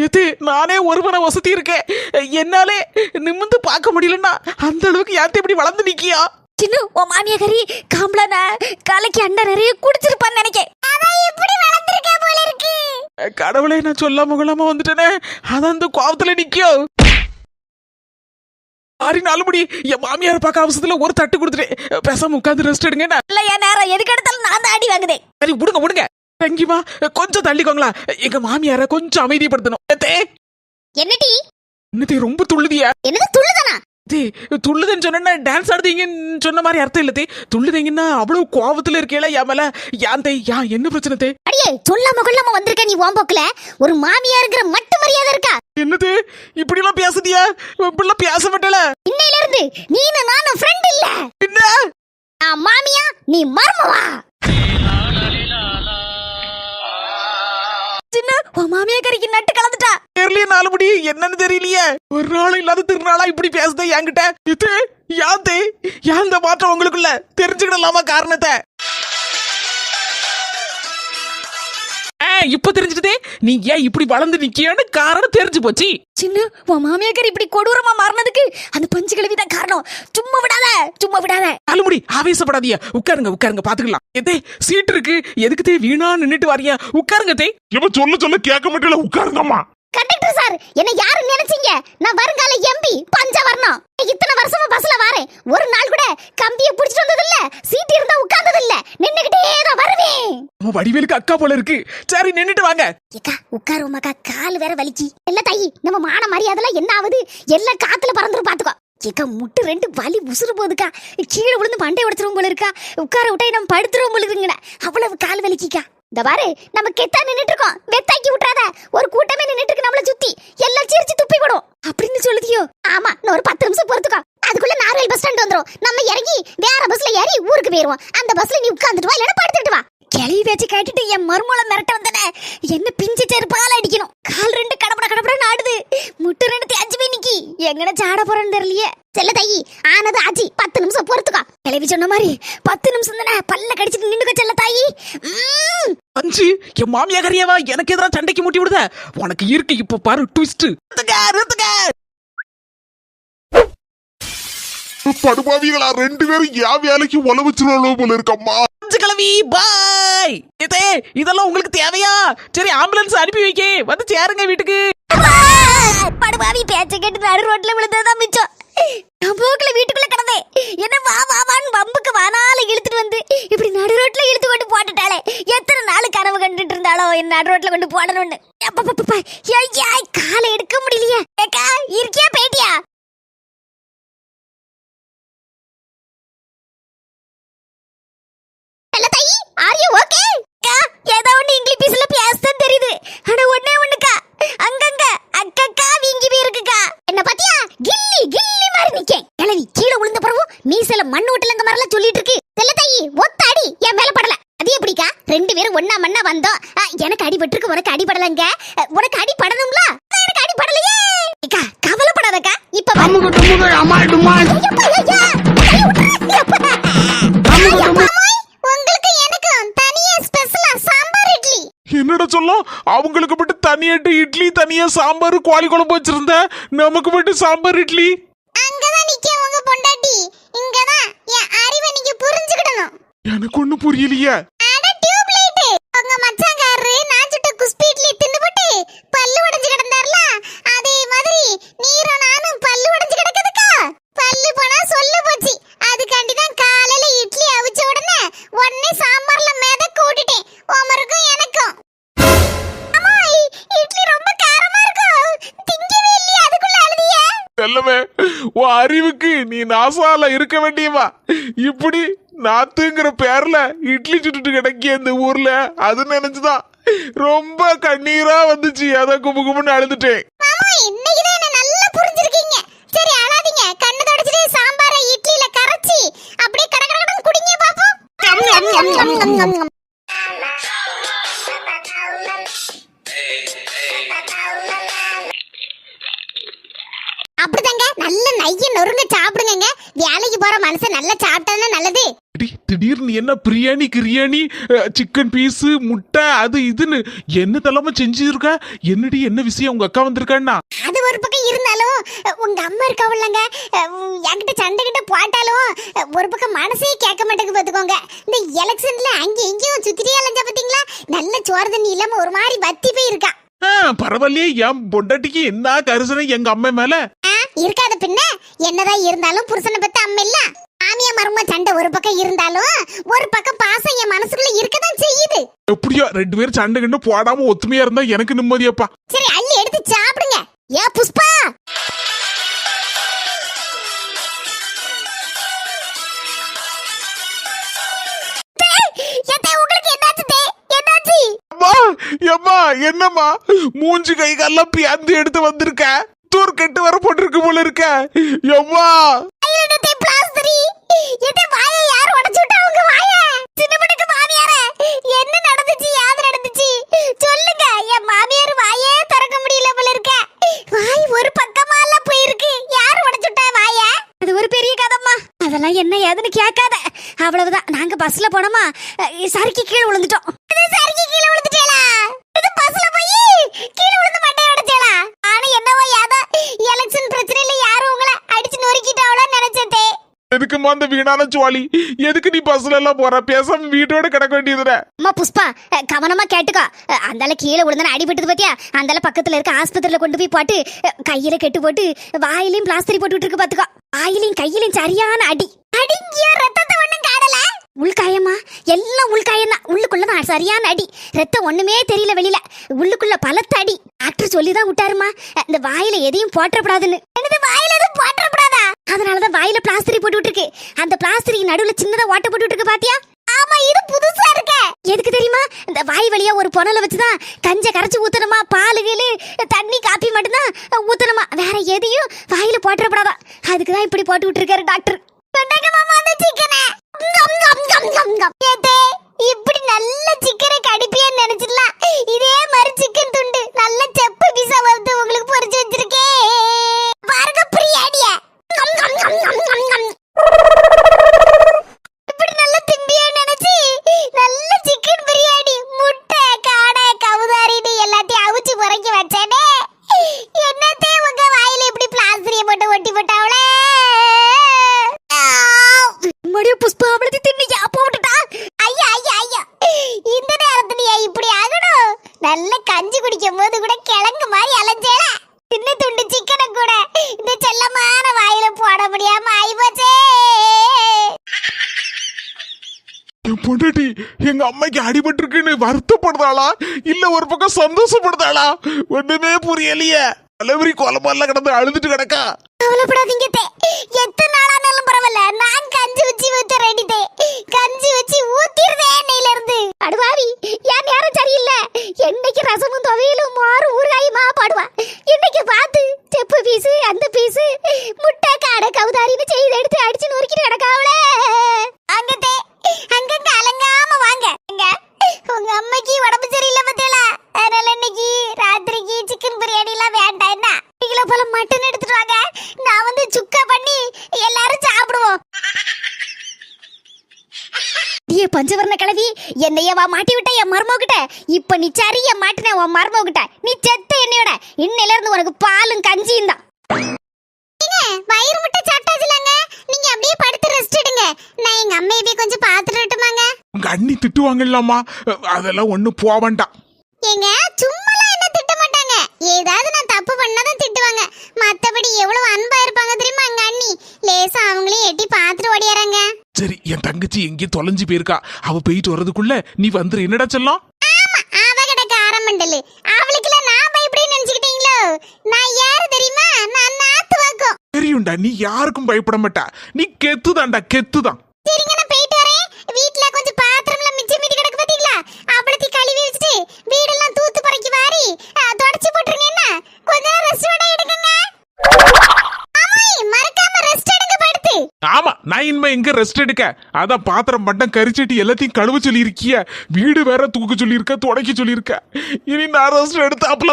எது நானே ஒருவனை வசதி இருக்கேன், என்னாலே நிமிந்து பார்க்க முடியலன்னா அந்த அளவுக்கு யார்த்த இப்படி வளர்ந்து நிக்கியா? சின்ன உன் மாமியாரி காம்பளனா காலைக்கு அண்ணன் நிறைய குடிச்சிருப்பான்னு நினைக்கேன். அதான் இப்படி வளர்ந்துருக்கா போல இருக்கு. கடவுளே, நான் சொல்லாம கொள்ளாம வந்துட்டேனே, அதான் அந்த கோவத்துல நிக்கியோ. ஆறி நாலு முடி என் மாமியார் பார்க்க அவசரத்துல ஒரு தட்டு கொடுத்துட்டேன். பேசாம உட்காந்து ரெஸ்ட் எடுங்க. இல்ல என் நேரம் எதுக்கு எடுத்தாலும் நான் தான் அடி வாங்குதேன். சரி விடுங்க விடுங்க. தங்கிமா கொஞ்சம் தள்ளிக்கோங்களா, எங்க மாமியார கொஞ்சம் அமைதிப்படுத்தணும். என்னடி என்னது ரொம்ப துள்ளுதியா? என்னது துள்ளுதானா? துள்ளுதுன்னு சொன்னா டான்ஸ் ஆடுதீங்கன்னு சொன்ன மாதிரி அர்த்தம் இல்ல. துள்ளுதீங்கன்னா அவ்வளவு கோவத்துல இருக்கேல என் மேல. யான் என்ன பிரச்சனை? அடியே சொல்லாம கொள்ளாம வந்திருக்க நீ ஓம்போக்குல. ஒரு மாமியாருங்கிற மட்டு மரியாதை இருக்கா? என்னது இப்படி எல்லாம் பேசுதியா? இப்படிலாம் பேச மாட்டல. இன்னையில இருந்து நீனும் நானும் ஃப்ரெண்ட் இல்ல. என்ன? நான் மாமியா, நீ மருமவா. சின்ன உன் மாமியா கறிக்கு நட்டு கலந்துட்டா. தெரியலையே நாலு முடி, என்னன்னு தெரியலையே. ஒரு நாள் இல்லாத திருநாளா இப்படி பேசுதே என்கிட்ட. இது யான் இந்த மாற்றம் உங்களுக்குள்ள தெரிஞ்சுக்கிடலாமா காரணத்தை? இப்ப தெரிஞ்சுட்டே நீ ஏன் இப்படி வளர்ந்து நிக்கியான்னு காரணம் தெரிஞ்சு போச்சு. சின்ன உன் மாமியாக்கர் இப்படி கொடூரமா மாறினதுக்கு அந்த பஞ்சு கிழவிதான் காரணம். சும்மா விடாத. நாலுமுடி ஆவேசப்படாதீங்க, உட்காருங்க பாத்துக்கலாம். எதே சீட் இருக்கு, எதுக்கு வீணா நின்னுட்டு வாரியா? உட்காருங்க தே. சொல்ல கேட்க மாட்டேல, உட்காருங்கம்மா. கண்டக்டர் சார், என்ன யாரு நினைச்சீங்க? நான் வருங்கால எம்பி பஞ்சவர்ணம். இத்தனை வருஷமா பஸ்ல வரேன், ஒரு நாள் கூட கம்பியை பிடிச்சிட்டு வந்தது இல்ல, சீட் இருந்தா உட்கார்ந்தது இல்ல, நின்னுகிட்டே தான் வருவேன். வடிவேலுக்கு அக்கா போல இருக்கு. சரி நின்னுட்டு வாங்க. ஏக்கா உட்காருமாக்கா, கால் வேற வலிக்கு. இல்ல தாயி, நம்ம மான மரியாதைலாம் என்ன ஆகுது? எல்லாம் காத்துல பறந்துரும் பாத்துக்கோ. ஏக்கா முட்டு ரெண்டு வலி உசுறு போகுதுக்கா, கீழே விழுந்து மண்டை உடைச்சிரும் போல இருக்கா. உட்கார விட்டா நம்ம படுத்துருவோம் போல இருக்குங்கடா, அவ்வளவு கால் வலிக்கா. இந்த பாரு, நம்ம கெத்தா நின்னுட்டு இருக்கோம், வெத்தாக்கி விட்டுறாத. ஒரு கூட்டமே நின்னுட்டு இருக்கு நம்மள சுத்தி, எல்லாம் சிரிச்சு துப்பி விடும் அப்படின்னு சொல்லுதியோ? ஆமா, இன்னும் ஒரு 10 நிமிஷம் பொறுத்துக்கோ, அதுக்குள்ள நார்வேல் பஸ் ஸ்டாண்ட் வந்துரும். நம்ம இறங்கி வேற பஸ்ல ஏறி ஊருக்கு போயிருவோம். அந்த பஸ்ல நீ உட்கார்ந்துட்டு வா, இல்லைன்னா படுத்துட்டு வா. கிளவி பேச்சு கேட்டுட்டு என் மருமூளை மிரட்ட வந்தனே, என்ன பிஞ்சு செருப்பால அடிக்கணும். கால் ரெண்டு கடப்பட ஆடுது, முட்டு ரெண்டு தேஞ்சு போய் நிக்கி. எங்கட சாட போறேன்னு தெரியலையே. செல்ல தாயி, ஆனது ஆச்சு, 10 நிமிஷம் பொறுத்துக்கோ. கிளவி சொன்ன மாதிரி 10 நிமிஷம் தானே, பல்ல கடிச்சிட்டு நின்னுக்க செல்ல தாயி. அஞ்சு என் மாமியா கறியவா எனக்கு எதிராக சண்டைக்கு மூட்டி விடுத. உனக்கு இருக்கு இப்ப பாரு ட்விஸ்ட். படுபாவிகளா, 2 பேரும் என் வேலைக்கு உழவச்சிருவோம் போல இருக்கம்மா. கிளவி பாய். இதெல்லாம் உங்களுக்கு தேவையா? சரி ஆம்புலன்ஸ் அனுப்பி வைக்க, வந்து சேருங்க வீட்டுக்கு. படுபாவி பேச்ச கேட்டு நடு ரோட்ல விழுந்ததான் மிச்சம். நான் போக்குல வீட்டுக்குள்ள கிடந்தேன், என்ன வான்னு பம்புக்கு வானால இழுத்துட்டு வந்து இப்படி நடு ரோட்ல இழுத்து கொண்டு போட்டுட்டாலே. எத்தனை நாள் கனவு கண்டுட்டு இருந்தாலோ என்ன நடு ரோட்ல கொண்டு போடணும்னு. காலை எடுக்க முடியலையே. ஏக்கா இருக்கியா பேட்டியா? Are you okay? ஏதோ ஒண்ணு இங்கிலீஷ்ல பேசதான் தெரியுது, ஆனா ஒண்ணுக்கா அங்கங்க அக்கக்கா வீங்கி போயிருக்குக்கா. என்ன பாத்தியா? கில்லி மாதிரி நிக்கேன். கிளவி கீழே விழுந்த பிறகு மீசல மண்ணு விட்டுலங்க மாதிரிலாம் சொல்லிட்டு இருக்கு. செல்ல தாயி ஒத்தாடி என் மேல படல. அது எப்படிக்கா? 2 பேரும் ஒண்ணா மண்ணா வந்தோம். எனக்கு அடிபட்டிருக்கு, உனக்கு அடிபடலங்க. உனக்கு அடிபடணும்ல, எனக்கு அடிபடலையே. அக்கா கவலைப்படாதக்கா. இப்ப உங்களுக்கு எனக்கு தனியா ஸ்பெஷலா சாம்பார் இட்லி. என்னடா சொல்லும்? அவங்களுக்கு மட்டும் தனியாட்டு இட்லி, தனியா சாம்பார் கோழி குழம்பு வச்சிருந்த, நமக்கு மட்டும் சாம்பார் இட்லி. அங்கதான் நிக்க உங்க பொண்டாட்டி, இங்கதான் என் அறிவை நீங்க புரிஞ்சுக்கிடணும். எனக்கு ஒண்ணு புரியலையே. அட டியூப் லைட், உங்க மச்சாங்காரரு நான் சுட்ட குஸ்பி இட்லி தின்னுபட்டு பல்லு உடைஞ்சு கிடந்தார்ல, அதே மாதிரி நீரும் நானும் பல்லு உடைஞ்சு கிடக்குதுக்கா. பல்லு போனா சொல்லு போச்சு, அதுக்காண்டி தான் காலையில இட்லி அவிச்ச உடனே சாம்பார்ல மிதக்க விட்டுட்டேன், உமருக்கும் எனக்கும். அம்மா இட்லி ரொம்ப காரமா இருக்கு, திங்கவே இல்லையா? அதுக்குள்ள அழுதியே. செல்லமே, உன் அறிவுக்கு நீ நாசால இருக்க வேண்டியவா. இப்படி நாத்துங்கிற பேர்ல இட்லி சுட்டுட்டு கிடக்கிய இந்த ஊர்ல, அது நினைச்சுதான் ரொம்ப கண்ணீரா வந்துச்சு. அதான் கும்புன்னு அழுதுட்டேன். மாமா இன்னைக்குதான் என்ன நல்லா புரிஞ்சிருக்கீங்க. சரி அழாதீங்க, கண்ணு தொடச்சிட்டு சாம்பாரை இட்லில கரைச்சி அப்படியே கடகடன்னு குடிங்க பாப்போம். அப்படிதாங்க, நல்ல நைய நொறுங்க சாப்பிடுங்க. வேலைக்கு போற மனுஷன் நல்லா சாப்பிட்டா நல்லது. திடீர்னு நீ என்ன பிரியாணி கிரியாணி சிக்கன் பீஸு முட்டை அது இதுன்னு என்ன தலைமை செஞ்சிருக்க? என்னடி என்ன விஷயம்? உங்க அக்கா வந்திருக்கான்னா? அது ஒரு பக்கம் இருந்தாலும் உங்க அம்மா இருக்காவல்லங்க, என்கிட்ட சண்டை கிட்ட போட்டாலும் ஒரு பக்கம் மனசே கேட்க மாட்டேங்குது பாத்துக்கோங்க. இந்த எலெக்ஷன்ல அங்க எங்கேயும் சுத்திட்டே அலைஞ்சா பாத்தீங்களா, நல்ல சோறு தண்ணி இல்லாம ஒரு மாதிரி வத்தி போய் இருக்கா. பரவாயில்லையே, என் பொண்டாட்டிக்கு என்ன கரிசனை எங்க அம்மா மேல இருக்காத பின்ன. என்னதான் இருந்தாலும் புருஷனை பத்தி அம்மா இல்ல. மாமியா மருமா சண்டை ஒரு பக்கம் இருந்தாலும் ஒரு பக்கம் பாசம் என் மனசுக்குள்ள இருக்கதான் செய்யுது. எப்படியோ 2 பேரும் சண்டை கண்டு போடாம ஒத்துமையா இருந்தா எனக்கு நிம்மதியாப்பா. சரி அள்ளி எடுத்து சாப்பிடுங்க. ஏ புஷ்பா, என்னம்மா மூஞ்சி கை கால்லாம் பியாந்து எடுத்து வந்திருக்க? தூர் கெட்டு வர போட்டிருக்கு போல இருக்க. எம்மா என்ன நடந்துச்சு? யாது நடந்துச்சு சொல்லுங்க. என் மாமியார் வாயே திறக்க முடியல போல இருக்க. வாய் ஒரு பக்கமா எல்லாம் போயிருக்கு. யார் உடைச்சுட்டா வாய? அது ஒரு பெரிய கதம்மா. அதெல்லாம் என்ன ஏதுன்னு கேட்காத. அவ்வளவுதான். நாங்க பஸ்ல போனோமா, சறுக்கி கீழே விழுந்துட்டோம். சறுக்கி கீழே விழுந்துட்டேளா? இது பஸ்ல போய் கீழே விழுந்து மண்டைய உடைச்சேளா? ஆனா என்னவோ ஏதோ எலெக்ஷன் பிரச்சனையில யாரும் உங்களை அடிச்சு நொறுக்கிட்டாவளோன்னு நினைச்சதே. எதுக்குமா அந்த வீணான சுவாலி? எதுக்கு நீ பஸ்ல எல்லாம் போற? பேசாம வீட்டோட கிடக்க வேண்டியதுல. அம்மா புஷ்பா, கவனமா கேட்டுக்கோ. அந்தால கீழே விழுந்தானே அடிபட்டது பாத்தியா? அந்தால பக்கத்துல இருக்க ஆஸ்பத்திரியில கொண்டு போய் போட்டு கையில கெட்டு போட்டு வாயிலையும் பிளாஸ்டரி போட்டு இருக்கு பாத்துக்கோ. வாயிலையும் கையிலையும் சரியான அடி. அடிங்கியோ ரத்தத்தை ஒண்ணும் காடல. உள்காயமா? எல்லாம் உள்காயம் தான். உள்ளுக்குள்ளதான் சரியான அடி. ரத்தம் ஒண்ணுமே தெரியல வெளியில. உள்ளுக்குள்ள பலத்த அடி. டாக்டர் சொல்லிதான் விட்டாருமா, இந்த வாயில எதையும் போட்டப்படாதுன்னு. என்னது வாயில எதுவும் போட்டப்படாதா? அதனாலதான் வாயில பிளாஸ்டரி போட்டு இருக்கு. அந்த பிளாஸ்டரிக்கு நடுவுல சின்னதா ஓட்ட போட்டு இருக்கு பாத்தியா? ஆமா, இது புதுசா இருக்க. எதுக்கு தெரியுமா? இந்த வாய் வழியா ஒரு புனல வச்சுதான் கஞ்ச கரைச்சு ஊத்தணுமா. பாலுகளு தண்ணி காப்பி மட்டும்தான் ஊத்தணுமா. வேற எதையும் வாயில போட்டப்படாதா. அதுக்குதான் இப்படி போட்டு விட்டுருக்காரு டாக்டர். இப்படி நல்ல சிக்கனை கடிப்பியன்னு நினைச்சிடலாம். இதே மாதிரி சிக்கன் துண்டு நல்ல செப்பு பீஸா வந்து உங்களுக்கு பொரிச்சு வச்சிருக்கேன் பாருங்க. பிரியாணிய இப்படி நல்ல திம்பியா நினைச்சு நல்ல சிக்கன் பிரியாணி முட்டை காடை கவுதாரின்னு எல்லாத்தையும் அவிச்சு புறக்கி வச்சேனே. என்னத்தே உங்க வாயில இப்படி பிளாஸ்டரிய போட்டு ஒட்டி போட்டாவளே. மடிய புஷ்பா அவளை தின்னு யாப்ப விட்டுட்டா. ஐயா ஐயா ஐயா, இந்த நேரத்துல இப்படி ஆகணும்? நல்ல கஞ்சி குடிக்கும் போது கூட கிழங்கு மாதிரி அலைஞ்சேல. சின்ன துண்டு சிக்கனை கூட இந்த செல்லமான வாயில போட முடியாம ஆயிப்போச்சே. பொண்டாட்டி எங்க அம்மைக்கு அடிபட்டு இருக்குன்னு வருத்தப்படுதாளா இல்ல ஒரு பக்கம் சந்தோஷப்படுதாளா? ஒண்ணுமே புரியலையே. அலவரி கோலமால கிடந்து அழுதுட்டு கிடக்கா. கவலைப்படாதீங்க தே, எத்தனை நாளானாலும் பரவாயில்ல. நான் கஞ்சி வச்சு ஊத்த ரெடி தே. கஞ்சி வச்சு ஊத்திடுதே எண்ணெயில இருந்து. அடுவாவி, என் நேரம் சரியில்லை. என்னைக்கு ரசமும் துவையிலும் மாறும் ஊறுகாயுமா பாடுவா. இன்னைக்கு பார்த்து செப்பு பீஸு அந்த பீஸு முட்டை காடை கவுதாரின்னு செய்து எடுத்து அடிச்சு நொறுக்கிட்டு கிடக்காவளே. அங்க தே, அங்கங்க அலங்காம வாங்க. உங்க அம்மைக்கு உடம்பு சரியில்லை பத்தியலா. அதனால இன்னைக்கு ராத்திரிக்கு சிக்கன் பிரியாணி எல்லாம் வேண்டாம். என்ன கிலோ போல மட்டன் எடுத்துட்டு வாங்க. நான் வந்து சுக்கா பண்ணி எல்லாரும் சாப்பிடுவோம். ஏ பஞ்சவர்ண கிழவி, என்னையவா மாட்டி விட்ட என் மருமகிட்ட. இப்ப நீ சரியா மாட்டின உன் மருமகிட்ட. நீ செத்த என்னையோட. இன்னையில இருந்து உனக்கு பாலும் கஞ்சியும் தான். வயிறு முட்டை சாப்பிட்டாச்சுலாங்க. நீங்க அப்படியே படுத்து ரெஸ்ட் எடுங்க. நான் எங்க அம்மையை போய் கொஞ்சம் பாத்துட்டுமாங்க. உங்க அண்ணி திட்டுவாங்கல்லாமா? அதெல்லாம் ஒண்ணு போவேண்டாம். ஏங்க சும்மாலாம் என்ன திட்ட மாட்டாங்க. ஏதாவது நான் தப்பு பண்ணாதான் திட்டுவாங்க. மத்தபடி எவ்வளவு அன்பா இருப்பாங்க தெரியுமா எங்க அண்ணி. லேசா அவங்களையும் எட்டி பாத்துட்டு ஓடியாராங்க. சரி, என் தங்கச்சி எங்கேயும் தொலைஞ்சு போயிருக்கா. அவ போயிட்டு வர்றதுக்குள்ள நீ வந்துரு. என்னடா செல்லம்? ஆமா, அவ கிடக்க ஆரம்பண்டலு. அவளுக்குல நான் பயப்படி நினைச்சுக்கிட்டீங்களோ? நான் யாரு தெரியுமா? நான் நாத்து வாக்கும். தெரியும்டா, நீ யாருக்கும் பயப்பட மாட்டா. நீ கெத்துதான்டா, கெத்துதான். சரிங்க, நான் போயிட்டு வரேன். வீட்ல கொஞ்சம் பாத்திரம்ல மிச்சம் மீதி கிடக்கு பாத்தீங்களா? அவளத்தி கழுவி வச்சுட்டு வீடெல்லாம் தூத்து பறக்கி வாரி தொடச்சி போட்டுருங்க. என்ன கொஞ்ச நேரம் ரெஸ்ட் எடுங்க. ஆமாய், மறக்காம ரெஸ்ட் எடுங்க படுத்து. ஆமா, நான் இனிமே எங்க ரெஸ்ட் எடுக்க? அதான் பாத்திரம் மட்டும் கரிச்சிட்டு எல்லாத்தையும் கழுவ சொல்லி இருக்கிய. வீடு வேற தூக்க சொல்லி இருக்க, துடைக்க சொல்லி இருக்க. இனி நான் ரெஸ்ட் எடுத்து அப்பல